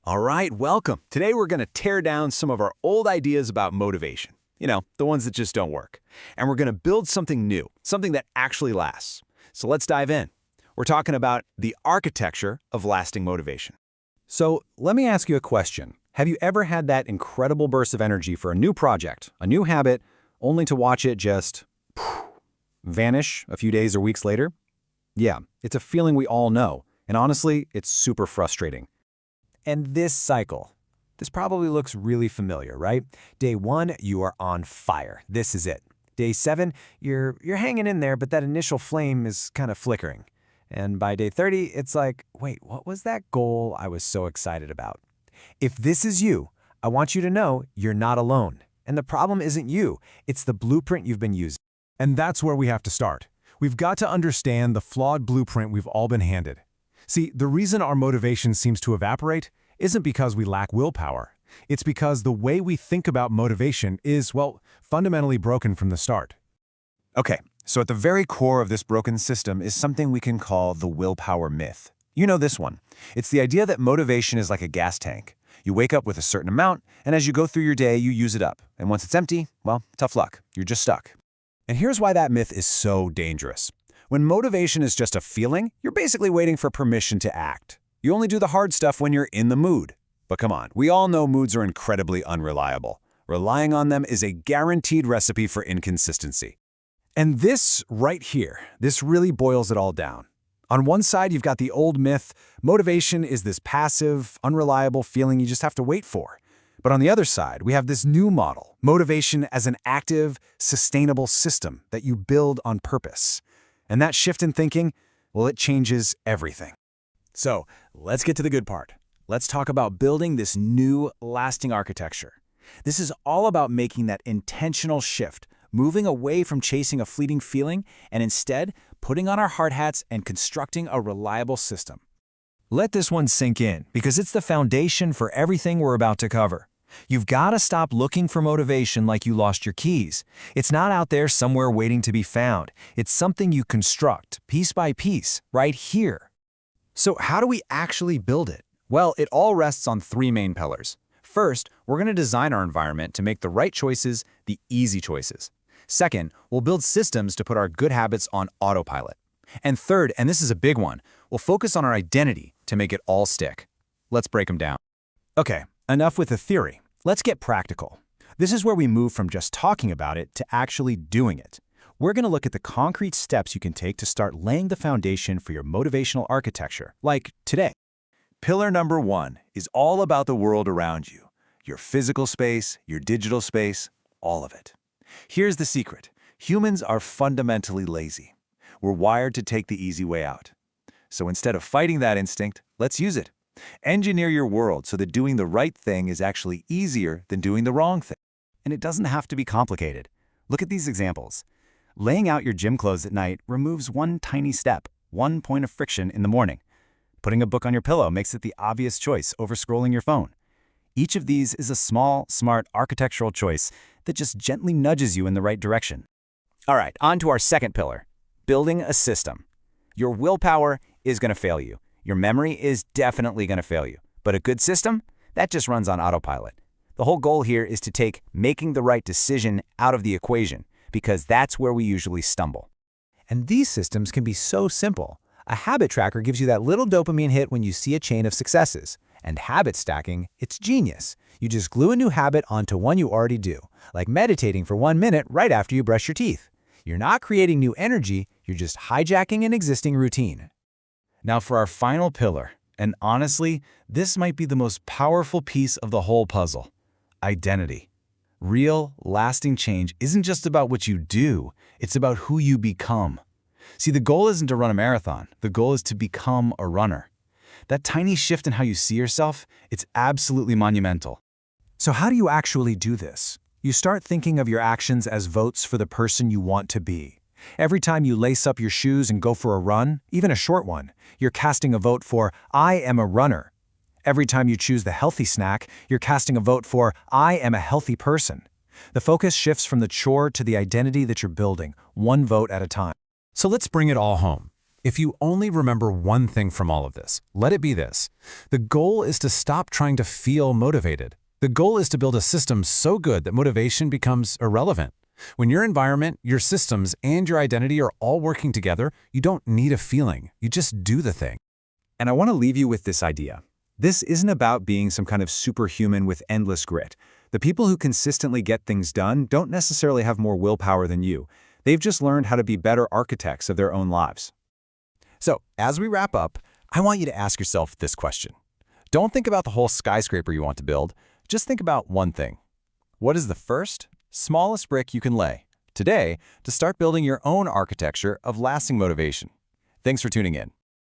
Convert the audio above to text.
All right, welcome. Today we're going to tear down some of our old ideas about motivation. The ones that just don't work. And we're going to build something new, something that actually lasts. So let's dive in. We're talking about the architecture of lasting motivation. So let me ask you a question. Have you ever had that incredible burst of energy for a new project, a new habit, only to watch it just vanish a few days or weeks later? Yeah, it's a feeling we all know. And honestly, it's super frustrating. And this cycle, this probably looks really familiar, right? Day 1, you are on fire. This is it. Day 7, you're hanging in there, but that initial flame is kind of flickering. And by day 30, it's like, wait, what was that goal I was so excited about? If this is you, I want you to know you're not alone. And the problem isn't you, it's the blueprint you've been using. And that's where we have to start. We've got to understand the flawed blueprint we've all been handed. See, the reason our motivation seems to evaporate isn't because we lack willpower. It's because the way we think about motivation is, well, fundamentally broken from the start. Okay, so at the very core of this broken system is something we can call the willpower myth. You know this one. It's the idea that motivation is like a gas tank. You wake up with a certain amount, and as you go through your day, you use it up. And once it's empty, well, tough luck. You're just stuck. And here's why that myth is so dangerous. When motivation is just a feeling, you're basically waiting for permission to act. You only do the hard stuff when you're in the mood. But come on, we all know moods are incredibly unreliable. Relying on them is a guaranteed recipe for inconsistency. And this right here, this really boils it all down. On one side, you've got the old myth, motivation is this passive, unreliable feeling you just have to wait for. But on the other side, we have this new model, motivation as an active, sustainable system that you build on purpose. And that shift in thinking, well, it changes everything. So let's get to the good part. Let's talk about building this new, lasting architecture. This is all about making that intentional shift, moving away from chasing a fleeting feeling and instead putting on our hard hats and constructing a reliable system. Let this one sink in, because it's the foundation for everything we're about to cover. You've got to stop looking for motivation like you lost your keys. It's not out there somewhere waiting to be found. It's something you construct, piece by piece, right here. So how do we actually build it? Well, it all rests on 3 main pillars. First, we're going to design our environment to make the right choices the easy choices. Second, we'll build systems to put our good habits on autopilot. And third, and this is a big one, we'll focus on our identity to make it all stick. Let's break them down. Okay, enough with the theory. Let's get practical. This is where we move from just talking about it to actually doing it. We're going to look at the concrete steps you can take to start laying the foundation for your motivational architecture, like today. Pillar number 1 is all about the world around you. Your physical space, your digital space, all of it. Here's the secret. Humans are fundamentally lazy. We're wired to take the easy way out. So instead of fighting that instinct, let's use it. Engineer your world so that doing the right thing is actually easier than doing the wrong thing. And it doesn't have to be complicated. Look at these examples. Laying out your gym clothes at night removes one tiny step, one point of friction in the morning. Putting a book on your pillow makes it the obvious choice over scrolling your phone. Each of these is a small, smart architectural choice that just gently nudges you in the right direction. All right, on to our second pillar, building a system. Your willpower is going to fail you. Your memory is definitely going to fail you. But a good system, that just runs on autopilot. The whole goal here is to take making the right decision out of the equation, because that's where we usually stumble. And these systems can be so simple. A habit tracker gives you that little dopamine hit when you see a chain of successes. And habit stacking, it's genius. You just glue a new habit onto one you already do, like meditating for 1 minute right after you brush your teeth. You're not creating new energy, you're just hijacking an existing routine. Now for our final pillar, and honestly, this might be the most powerful piece of the whole puzzle: identity. Real, lasting change isn't just about what you do, it's about who you become. See, the goal isn't to run a marathon, the goal is to become a runner. That tiny shift in how you see yourself, it's absolutely monumental. So how do you actually do this? You start thinking of your actions as votes for the person you want to be. Every time you lace up your shoes and go for a run, even a short one, you're casting a vote for, I am a runner. Every time you choose the healthy snack, you're casting a vote for, I am a healthy person. The focus shifts from the chore to the identity that you're building, one vote at a time. So let's bring it all home. If you only remember one thing from all of this, let it be this. The goal is to stop trying to feel motivated. The goal is to build a system so good that motivation becomes irrelevant. When your environment, your systems, and your identity are all working together, you don't need a feeling. You just do the thing. And I want to leave you with this idea. This isn't about being some kind of superhuman with endless grit. The people who consistently get things done don't necessarily have more willpower than you. They've just learned how to be better architects of their own lives. So, as we wrap up, I want you to ask yourself this question. Don't think about the whole skyscraper you want to build. Just think about one thing. What is the first, smallest brick you can lay today to start building your own architecture of lasting motivation? Thanks for tuning in.